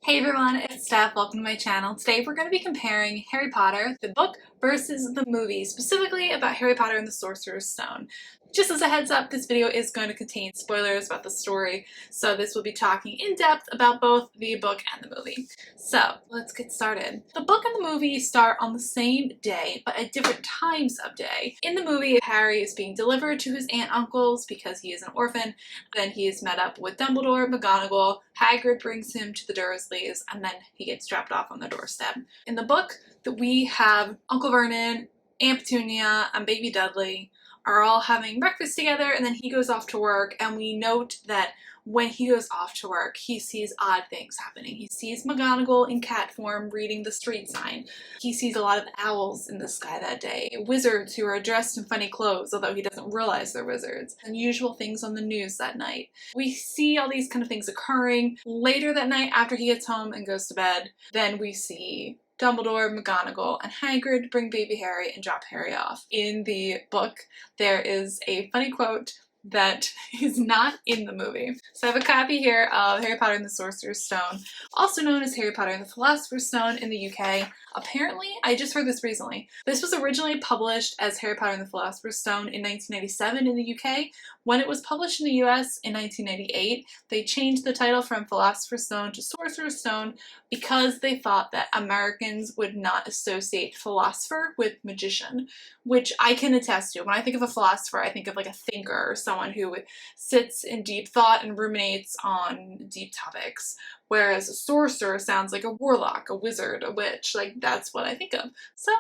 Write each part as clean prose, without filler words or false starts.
Hey everyone, it's Steph. Welcome to my channel. Today we're going to be comparing Harry Potter, the book, versus the movie, specifically about Harry Potter and the Sorcerer's Stone. Just as a heads up, this video is going to contain spoilers about the story, so this will be talking in depth about both the book and the movie. So let's get started. The book and the movie start on the same day, but at different times of day. In the movie, Harry is being delivered to his aunt and uncles because he is an orphan. Then he is met up with Dumbledore, McGonagall, Hagrid brings him to the Dursleys, and then he gets dropped off on the doorstep. In the book, we have Uncle Vernon, Aunt Petunia, and Baby Dudley are all having breakfast together, and then he goes off to work, and we note that when he goes off to work, he sees odd things happening. He sees McGonagall in cat form reading the street sign. He sees a lot of owls in the sky that day, wizards who are dressed in funny clothes, although he doesn't realize they're wizards, unusual things on the news that night. We see all these kind of things occurring. Later that night, after he gets home and goes to bed, then we see Dumbledore, McGonagall, and Hagrid bring baby Harry and drop Harry off. In the book, there is a funny quote that is not in the movie. So I have a copy here of Harry Potter and the Sorcerer's Stone, also known as Harry Potter and the Philosopher's Stone in the UK. Apparently, I just heard this recently, this was originally published as Harry Potter and the Philosopher's Stone in 1997 in the UK. When it was published in the US in 1998, they changed the title from Philosopher's Stone to Sorcerer's Stone because they thought that Americans would not associate philosopher with magician, which I can attest to. When I think of a philosopher, I think of like a thinker or someone who sits in deep thought and ruminates on deep topics. Whereas a sorcerer sounds like a warlock, a wizard, a witch. Like, that's what I think of. So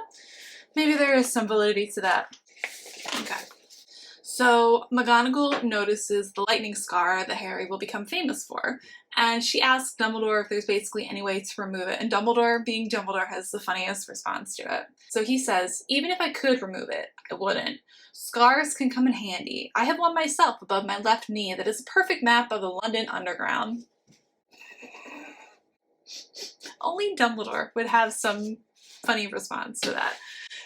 maybe there is some validity to that. Okay. So McGonagall notices the lightning scar that Harry will become famous for, and she asks Dumbledore if there's basically any way to remove it, and Dumbledore, being Dumbledore, has the funniest response to it. So he says, "Even if I could remove it, I wouldn't. Scars can come in handy. I have one myself above my left knee that is a perfect map of the London Underground." Only Dumbledore would have some funny response to that.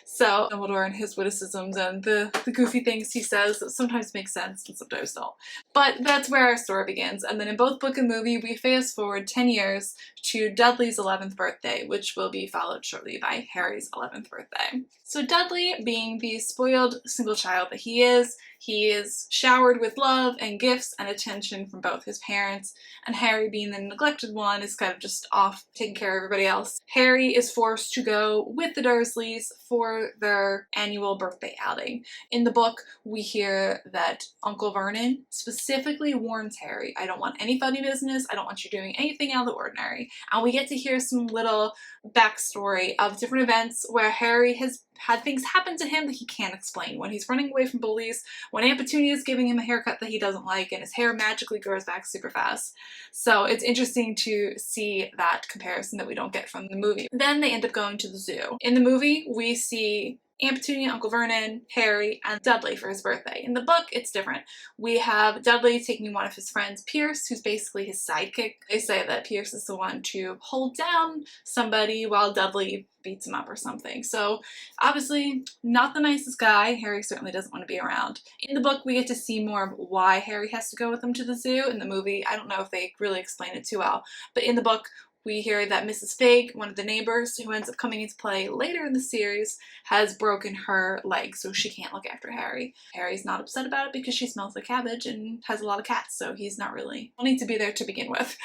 So Dumbledore and his witticisms and the goofy things he says sometimes make sense and sometimes don't. But that's where our story begins. And then in both book and movie, we fast forward 10 years to Dudley's 11th birthday, which will be followed shortly by Harry's 11th birthday. So Dudley, being the spoiled single child that he is showered with love and gifts and attention from both his parents, and Harry, being the neglected one, is kind of just off taking care of everybody else. Harry is forced to go with the Dursleys for their annual birthday outing. In the book, we hear that Uncle Vernon specifically warns Harry, "I don't want any funny business, I don't want you doing anything out of the ordinary." And we get to hear some little backstory of different events where Harry has had things happen to him that he can't explain. When he's running away from bullies, when Aunt Petunia is giving him a haircut that he doesn't like, and his hair magically grows back super fast. So it's interesting to see that comparison that we don't get from the movie. Then they end up going to the zoo. In the movie, we see Aunt Petunia, Uncle Vernon, Harry, and Dudley for his birthday. In the book, it's different. We have Dudley taking one of his friends, Pierce, who's basically his sidekick. They say that Pierce is the one to hold down somebody while Dudley beats him up or something. So obviously not the nicest guy. Harry certainly doesn't want to be around. In the book, we get to see more of why Harry has to go with them to the zoo. In the movie, I don't know if they really explain it too well, but in the book, we hear that Mrs. Fig, one of the neighbors who ends up coming into play later in the series, has broken her leg, so she can't look after Harry. Harry's not upset about it because she smells like cabbage and has a lot of cats, so he's not really wanting to be there to begin with.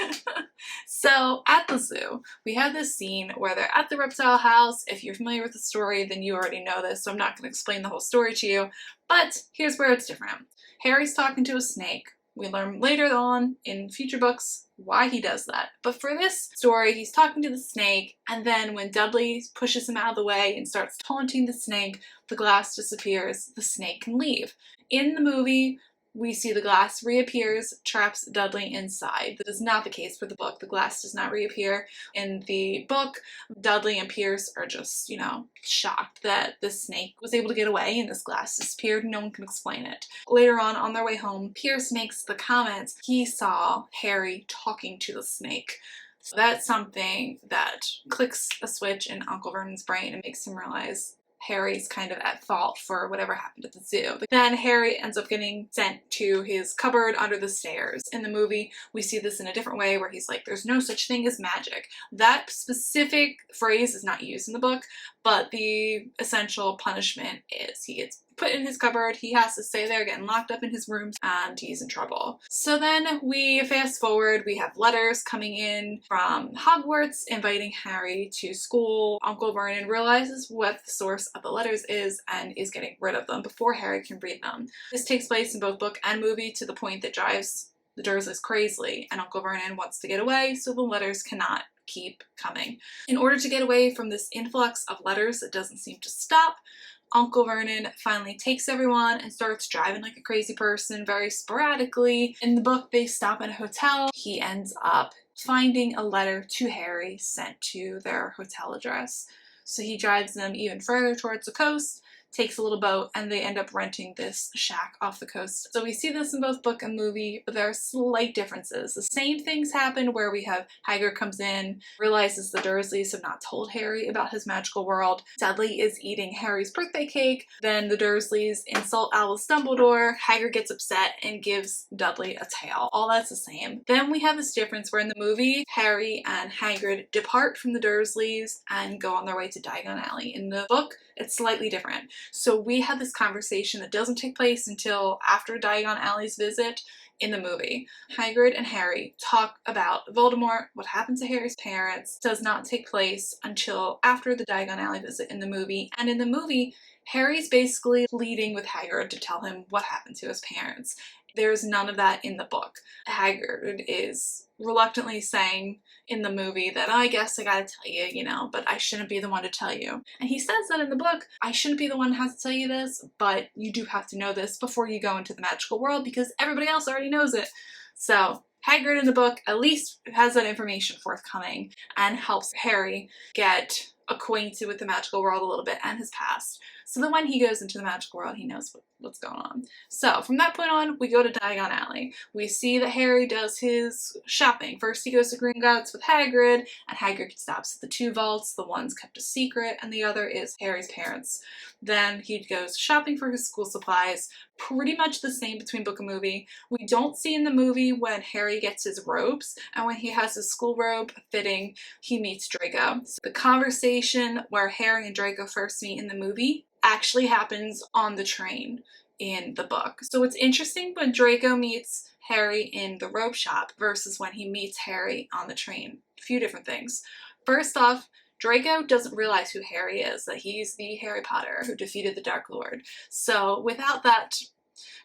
So at the zoo, we have this scene where they're at the reptile house. If you're familiar with the story, then you already know this, so I'm not going to explain the whole story to you, but here's where it's different. Harry's talking to a snake. We learn later on in future books why he does that. But for this story, he's talking to the snake, and then when Dudley pushes him out of the way and starts taunting the snake, the glass disappears, the snake can leave. In the movie, we see the glass reappears, traps Dudley inside. That is not the case for the book. The glass does not reappear. In the book, Dudley and Pierce are just, shocked that the snake was able to get away and this glass disappeared and no one can explain it. Later on their way home, Pierce makes the comment he saw Harry talking to the snake. So that's something that clicks a switch in Uncle Vernon's brain and makes him realize Harry's kind of at fault for whatever happened at the zoo. But then Harry ends up getting sent to his cupboard under the stairs. In the movie, we see this in a different way where he's like, there's no such thing as magic. That specific phrase is not used in the book, but the essential punishment is he gets put in his cupboard, he has to stay there getting locked up in his room, and he's in trouble. So then we fast forward, we have letters coming in from Hogwarts inviting Harry to school. Uncle Vernon realizes what the source of the letters is and is getting rid of them before Harry can read them. This takes place in both book and movie to the point that drives the Dursleys crazy, and Uncle Vernon wants to get away, so the letters cannot keep coming. In order to get away from this influx of letters that doesn't seem to stop, Uncle Vernon finally takes everyone and starts driving like a crazy person very sporadically. In the book, they stop at a hotel. He ends up finding a letter to Harry sent to their hotel address. So he drives them even further towards the coast, takes a little boat, and they end up renting this shack off the coast. So we see this in both book and movie, but there are slight differences. The same things happen where we have Hagrid comes in, realizes the Dursleys have not told Harry about his magical world. Dudley is eating Harry's birthday cake. Then the Dursleys insult Albus Dumbledore. Hagrid gets upset and gives Dudley a tail. All that's the same. Then we have this difference where in the movie, Harry and Hagrid depart from the Dursleys and go on their way to Diagon Alley. In the book, it's slightly different. So we had this conversation that doesn't take place until after Diagon Alley's visit in the movie. Hagrid and Harry talk about Voldemort, what happened to Harry's parents, does not take place until after the Diagon Alley visit in the movie. And in the movie, Harry's basically pleading with Hagrid to tell him what happened to his parents. There's none of that in the book. Hagrid is reluctantly saying in the movie that, I guess I gotta tell you, you know, but I shouldn't be the one to tell you. And he says that in the book, I shouldn't be the one who has to tell you this, but you do have to know this before you go into the magical world because everybody else already knows it. So Hagrid in the book at least has that information forthcoming and helps Harry get acquainted with the magical world a little bit and his past. So that when he goes into the magical world, he knows what's going on. So from that point on, we go to Diagon Alley. We see that Harry does his shopping. First he goes to Gringotts with Hagrid, and Hagrid stops at the two vaults. The one's kept a secret, and the other is Harry's parents. Then he goes shopping for his school supplies. Pretty much the same between book and movie. We don't see in the movie when Harry gets his robes, and when he has his school robe fitting, he meets Draco. So the conversation where Harry and Draco first meet in the movie actually happens on the train in the book. So it's interesting when Draco meets Harry in the robe shop versus when he meets Harry on the train. A few different things. First off, Draco doesn't realize who Harry is, that he's the Harry Potter who defeated the Dark Lord. So without that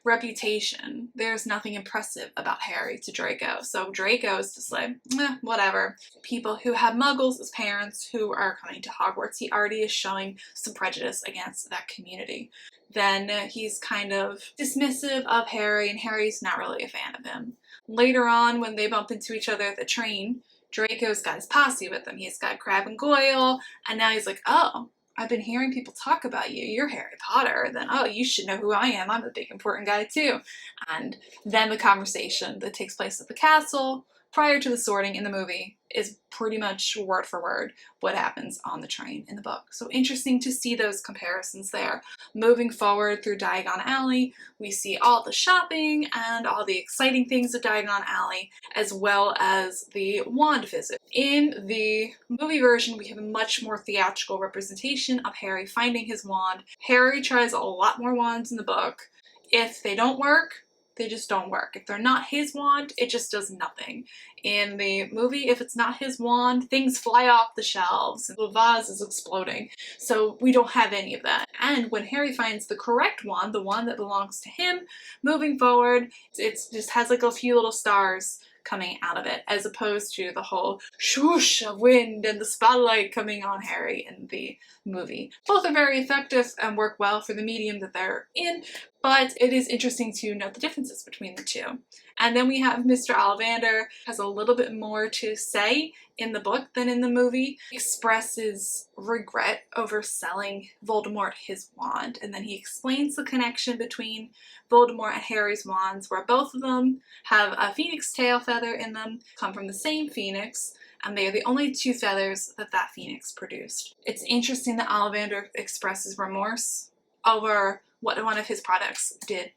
reputation, there's nothing impressive about Harry to Draco. So Draco is just like, whatever. People who have muggles as parents who are coming to Hogwarts, he already is showing some prejudice against that community. Then he's kind of dismissive of Harry, and Harry's not really a fan of him. Later on, when they bump into each other at the train, Draco's got his posse with him. He's got Crabbe and Goyle, and now he's like, oh, I've been hearing people talk about you. You're Harry Potter. Then, oh, you should know who I am. I'm a big important guy too. And then the conversation that takes place at the castle prior to the sorting in the movie is pretty much word for word what happens on the train in the book. So interesting to see those comparisons there. Moving forward through Diagon Alley, we see all the shopping and all the exciting things at Diagon Alley, as well as the wand visit. In the movie version, we have a much more theatrical representation of Harry finding his wand. Harry tries a lot more wands in the book. If they don't work, they just don't work. If they're not his wand, it just does nothing. In the movie, if it's not his wand, things fly off the shelves. The vase is exploding. So we don't have any of that. And when Harry finds the correct wand, the one that belongs to him, moving forward, it just has like a few little stars coming out of it, as opposed to the whole swoosh of wind and the spotlight coming on Harry in the movie. Both are very effective and work well for the medium that they're in, but it is interesting to note the differences between the two. And then we have Mr. Ollivander, has a little bit more to say in the book than in the movie. He expresses regret over selling Voldemort his wand, and then he explains the connection between Voldemort and Harry's wands, where both of them have a phoenix tail feather in them, come from the same phoenix, and they are the only two feathers that that phoenix produced. It's interesting that Ollivander expresses remorse over what one of his products did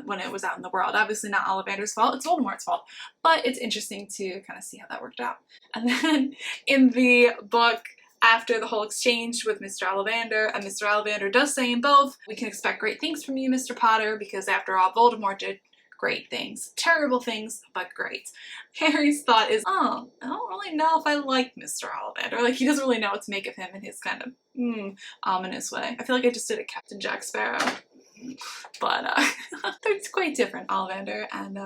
when it was out in the world. Obviously not Ollivander's fault, it's Voldemort's fault, but it's interesting to kind of see how that worked out. And then in the book, after the whole exchange with Mr. Ollivander, and Mr. Ollivander does say in both, we can expect great things from you, Mr. Potter, because after all, Voldemort did great things. Terrible things, but great. Harry's thought is, oh, I don't really know if I like Mr. Ollivander. Like, he doesn't really know what to make of him in his kind of ominous way. I feel like I just did a Captain Jack Sparrow. But they're quite different, Ollivander and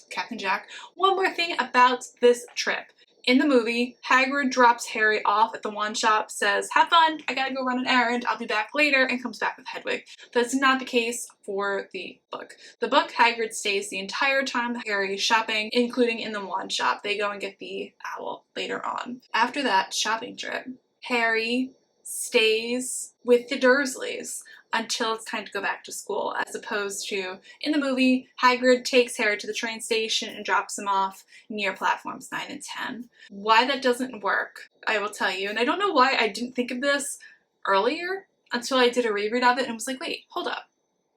Captain Jack. One more thing about this trip. In the movie, Hagrid drops Harry off at the wand shop, says, have fun, I gotta go run an errand, I'll be back later, and comes back with Hedwig. That's not the case for the book. The book, Hagrid stays the entire time that Harry is shopping, including in the wand shop. They go and get the owl later on. After that shopping trip, Harry stays with the Dursleys until it's time to go back to school, as opposed to, in the movie, Hagrid takes Harry to the train station and drops him off near platforms 9 and 10. Why that doesn't work, I will tell you, and I don't know why I didn't think of this earlier until I did a reread of it and was like, wait, hold up.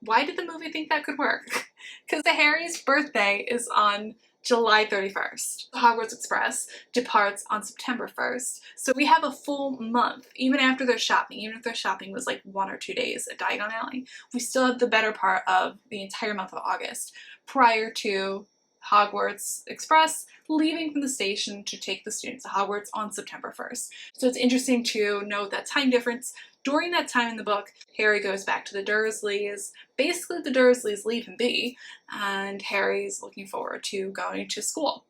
Why did the movie think that could work? Because Harry's birthday is on July 31st. The Hogwarts Express departs on September 1st. So we have a full month, even after their shopping, even if their shopping was like 1 or 2 days at Diagon Alley, we still have the better part of the entire month of August prior to Hogwarts Express leaving from the station to take the students to Hogwarts on September 1st. So it's interesting to note that time difference. During that time in the book, Harry goes back to the Dursleys. Basically, the Dursleys leave him be, and Harry's looking forward to going to school.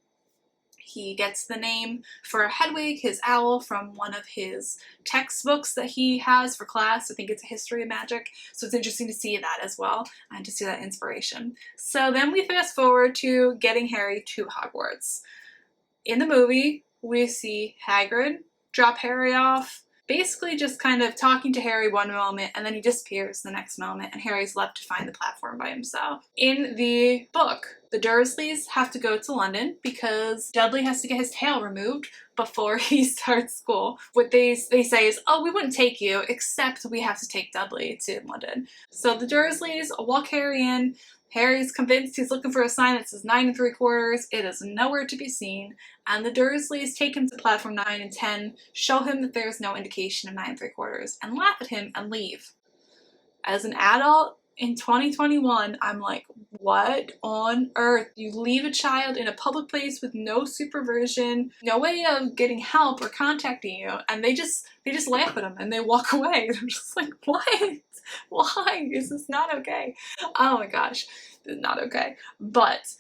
He gets the name for Hedwig, his owl, from one of his textbooks that he has for class. I think it's a history of magic. So it's interesting to see that as well and to see that inspiration. So then we fast forward to getting Harry to Hogwarts. In the movie, we see Hagrid drop Harry off, basically just kind of talking to Harry one moment, and then he disappears the next moment, and Harry's left to find the platform by himself. In the book, the Dursleys have to go to London because Dudley has to get his tail removed before he starts school. What they say is, oh, we wouldn't take you, except we have to take Dudley to London. So the Dursleys walk Harry in. Harry's convinced he's looking for a sign that says 9 3/4. It is nowhere to be seen. And the Dursleys take him to platform 9 and 10, show him that there's no indication of 9 3/4, and laugh at him and leave. As an adult in 2021, I'm like, what on earth? You leave a child in a public place with no supervision, no way of getting help or contacting you, and they just laugh at him and they walk away. I'm just like, what? Why? Is this not okay? Oh my gosh, this is not okay. But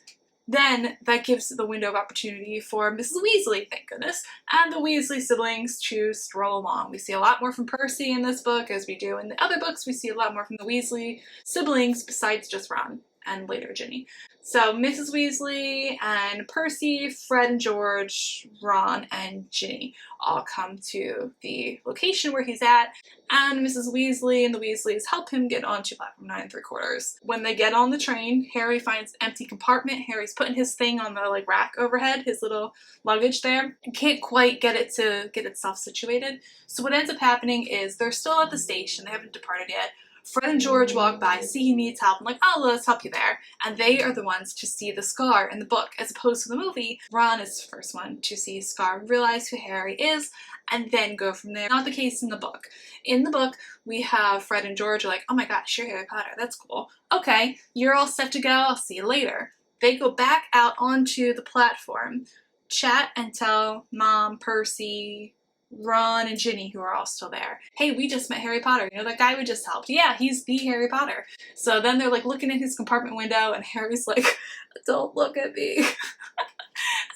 then that gives the window of opportunity for Mrs. Weasley, thank goodness, and the Weasley siblings to stroll along. We see a lot more from Percy in this book as we do in the other books. We see a lot more from the Weasley siblings besides just Ron and later Ginny. So Mrs. Weasley and Percy, Fred and George, Ron and Ginny all come to the location where he's at, and Mrs. Weasley and the Weasleys help him get onto platform 9 3/4. When they get on the train, Harry finds an empty compartment. Harry's putting his thing on the rack overhead, his little luggage there, and can't quite get it to get itself situated. So what ends up happening is they're still at the station, they haven't departed yet. Fred and George walk by, see he needs help, and like, oh, let's help you there. And they are the ones to see the scar in the book, as opposed to the movie. Ron is the first one to see Scar, realize who Harry is, and then go from there. Not the case in the book. In the book, we have Fred and George are like, oh my gosh, you're Harry Potter, that's cool. Okay, you're all set to go, I'll see you later. They go back out onto the platform, chat and tell Mom, Percy, Ron and Ginny, who are all still there, hey, we just met Harry Potter. You know, that guy we just helped. Yeah, he's the Harry Potter. So then they're looking at his compartment window, and Harry's like, don't look at me.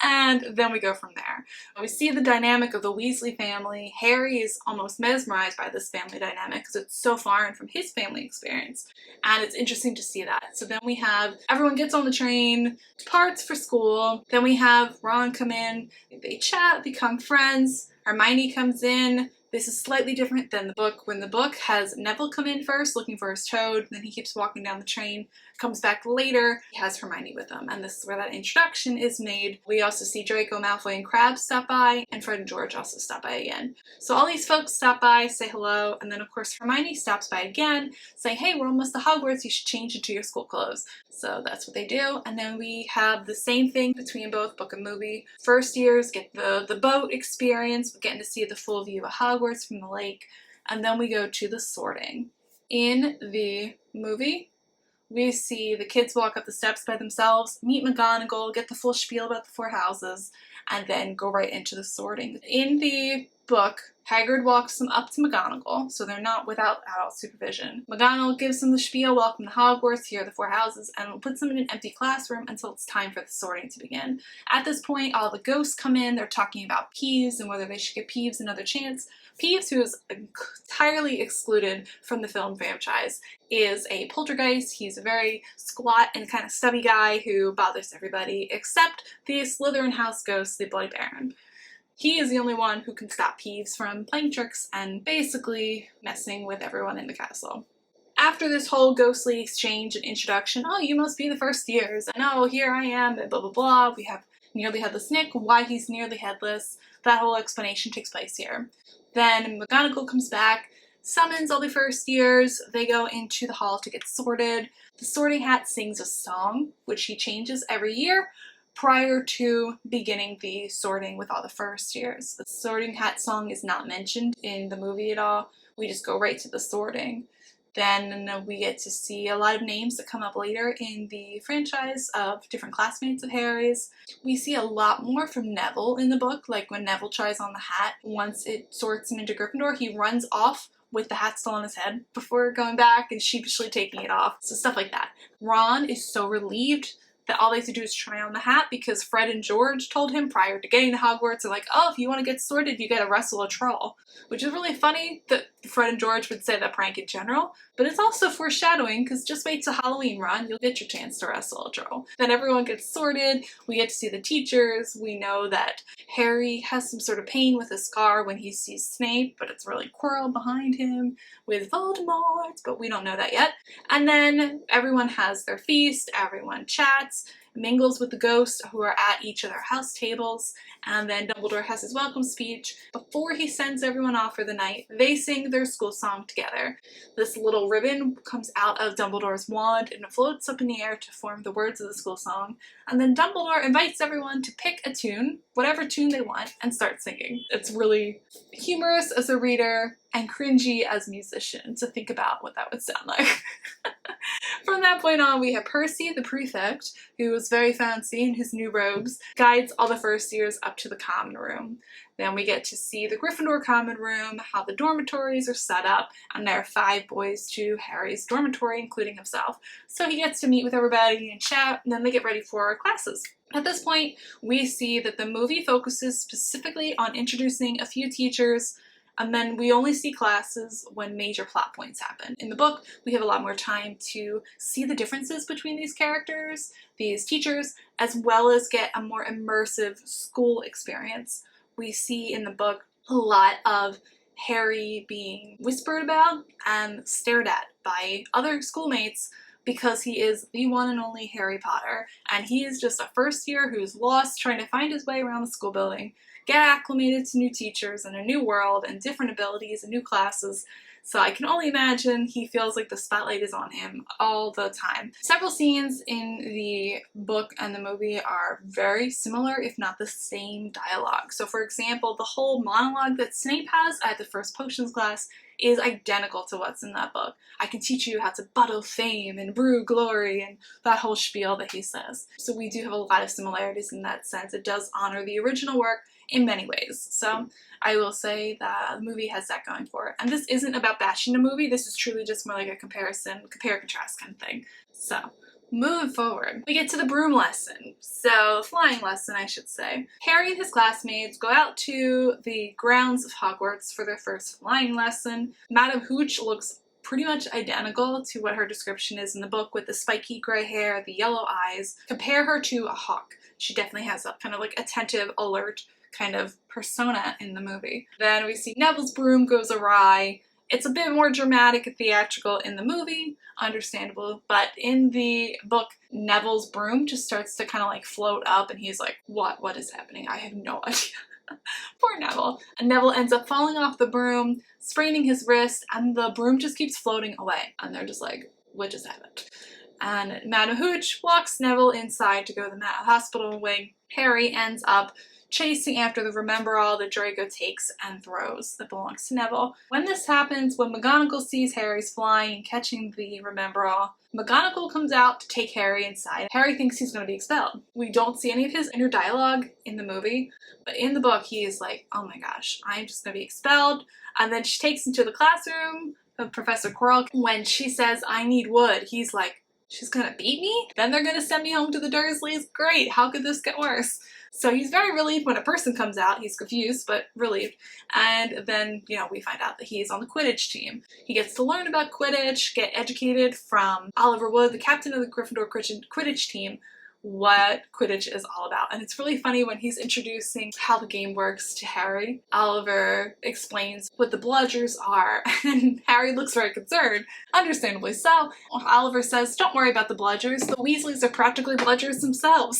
And then we go from there. We see the dynamic of the Weasley family. Harry is almost mesmerized by this family dynamic because it's so foreign from his family experience. And it's interesting to see that. So then we have everyone gets on the train, departs for school. Then we have Ron come in. They chat, become friends. Hermione comes in. This is slightly different than the book. When the book has Neville come in first looking for his toad, then he keeps walking down the train, comes back later, he has Hermione with him, and this is where that introduction is made. We also see Draco Malfoy and Crabbe stop by, and Fred and George also stop by again. So all these folks stop by, say hello, and then of course Hermione stops by again, saying, hey, we're almost to Hogwarts, you should change into your school clothes. So that's what they do, and then we have the same thing between both book and movie. First years get the boat experience, getting to see the full view of Hogwarts from the lake, and then we go to the sorting. In the movie, we see the kids walk up the steps by themselves, meet McGonagall, get the full spiel about the 4 houses, and then go right into the sorting. In the book, Hagrid walks them up to McGonagall, so they're not without adult supervision. McGonagall gives them the spiel, welcome to Hogwarts, here are the 4 houses, and puts them in an empty classroom until it's time for the sorting to begin. At this point, all the ghosts come in, they're talking about Peeves and whether they should give Peeves another chance. Peeves, who is entirely excluded from the film franchise, is a poltergeist. He's a very squat and kind of stubby guy who bothers everybody except the Slytherin house ghost, the Bloody Baron. He is the only one who can stop Peeves from playing tricks and basically messing with everyone in the castle. After this whole ghostly exchange and introduction, oh, you must be the first years, and oh, here I am, and blah blah blah, we have Nearly Headless Nick, why he's nearly headless, that whole explanation takes place here. Then McGonagall comes back, summons all the first years, they go into the hall to get sorted. The Sorting Hat sings a song, which he changes every year, prior to beginning the sorting with all the first years. The Sorting Hat song is not mentioned in the movie at all, we just go right to the sorting. Then we get to see a lot of names that come up later in the franchise of different classmates of Harry's. We see a lot more from Neville in the book, like when Neville tries on the hat. Once it sorts him into Gryffindor, he runs off with the hat still on his head before going back and sheepishly taking it off. So stuff like that. Ron is so relieved that all they have to do is try on the hat because Fred and George told him prior to getting to Hogwarts, they're like, oh, if you want to get sorted, you gotta wrestle a troll. Which is really funny that Fred and George would say that prank in general, but it's also foreshadowing because just wait till Halloween, Ron, you'll get your chance to wrestle a troll. Then everyone gets sorted, we get to see the teachers, we know that Harry has some sort of pain with a scar when he sees Snape, but it's really Quirrell behind him with Voldemort, but we don't know that yet. And then everyone has their feast, everyone chats, mingles with the ghosts who are at each of their house tables, and then Dumbledore has his welcome speech. Before he sends everyone off for the night, they sing their school song together. This little ribbon comes out of Dumbledore's wand and it floats up in the air to form the words of the school song, and then Dumbledore invites everyone to pick a tune, whatever tune they want, and start singing. It's really humorous as a reader and cringy as a musician to think about what that would sound like. From that point on, we have Percy, the prefect, who is very fancy in his new robes, guides all the first years up to the common room. Then we get to see the Gryffindor common room, how the dormitories are set up, and there are 5 boys to Harry's dormitory, including himself. So he gets to meet with everybody and chat, and then they get ready for classes. At this point, we see that the movie focuses specifically on introducing a few teachers, and then we only see classes when major plot points happen. In the book, we have a lot more time to see the differences between these characters, these teachers, as well as get a more immersive school experience. We see in the book a lot of Harry being whispered about and stared at by other schoolmates because he is the one and only Harry Potter, and he is just a first year who's lost trying to find his way around the school building, get acclimated to new teachers and a new world and different abilities and new classes. So I can only imagine he feels like the spotlight is on him all the time. Several scenes in the book and the movie are very similar, if not the same dialogue. So for example, the whole monologue that Snape has at the first potions class is identical to what's in that book. I can teach you how to bottle fame and brew glory and that whole spiel that he says. So we do have a lot of similarities in that sense. It does honor the original work in many ways. So I will say that the movie has that going for it. And this isn't about bashing the movie, this is truly just more like a comparison, compare contrast kind of thing. So moving forward, we get to the broom lesson. So flying lesson, I should say. Harry and his classmates go out to the grounds of Hogwarts for their first flying lesson. Madame Hooch looks pretty much identical to what her description is in the book, with the spiky gray hair, the yellow eyes. Compare her to a hawk. She definitely has that kind of like attentive, alert kind of persona in the movie. Then we see Neville's broom goes awry It's a bit more dramatic and theatrical in the movie, understandable, but in the book, Neville's broom just starts to kind of like float up and he's like, what is happening? I have no idea. Poor Neville. And Neville ends up falling off the broom, spraining his wrist, and the broom just keeps floating away. And they're just like, what just happened? And Madam Hooch walks Neville inside to go to the hospital wing. Harry ends up chasing after the Remember-All that Draco takes and throws that belongs to Neville. When this happens, when McGonagall sees Harry's flying and catching the Remember-All, McGonagall comes out to take Harry inside. Harry thinks he's going to be expelled. We don't see any of his inner dialogue in the movie, but in the book he is like, oh my gosh, I'm just going to be expelled. And then she takes him to the classroom of Professor Quirrell. When she says, I need wood, he's like, she's gonna beat me? Then they're gonna send me home to the Dursleys? Great, how could this get worse? So he's very relieved when a person comes out. He's confused, but relieved. And then, you know, we find out that he's on the Quidditch team. He gets to learn about Quidditch, get educated from Oliver Wood, the captain of the Gryffindor Quidditch team, what Quidditch is all about. And it's really funny when he's introducing how the game works to Harry. Oliver explains what the bludgers are, and Harry looks very concerned, understandably so. Oliver says, don't worry about the bludgers, the Weasleys are practically bludgers themselves.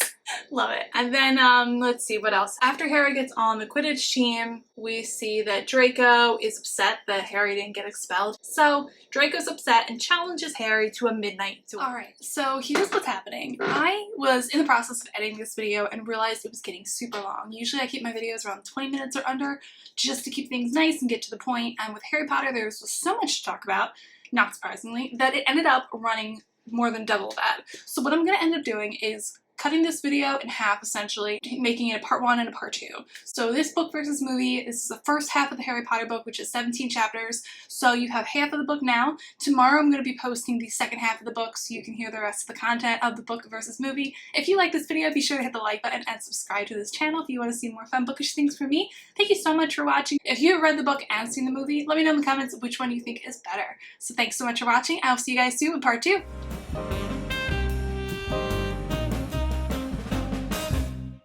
Love it. And then, let's see, what else? After Harry gets on the Quidditch team, we see that Draco is upset that Harry didn't get expelled. So Draco's upset and challenges Harry to a midnight duel. Alright, so here's what's happening. I was in the process of editing this video and realized it was getting super long. Usually I keep my videos around 20 minutes or under just to keep things nice and get to the point. And with Harry Potter, there was so much to talk about, not surprisingly, that it ended up running more than double that. So what I'm going to end up doing is cutting this video in half, essentially, making it a part 1 and a part 2. So this book versus movie, this is the first half of the Harry Potter book, which is 17 chapters. So you have half of the book now. Tomorrow I'm going to be posting the second half of the book so you can hear the rest of the content of the book versus movie. If you like this video, be sure to hit the like button and subscribe to this channel if you want to see more fun bookish things from me. Thank you so much for watching. If you have read the book and seen the movie, let me know in the comments which one you think is better. So thanks so much for watching. I'll see you guys soon with part 2.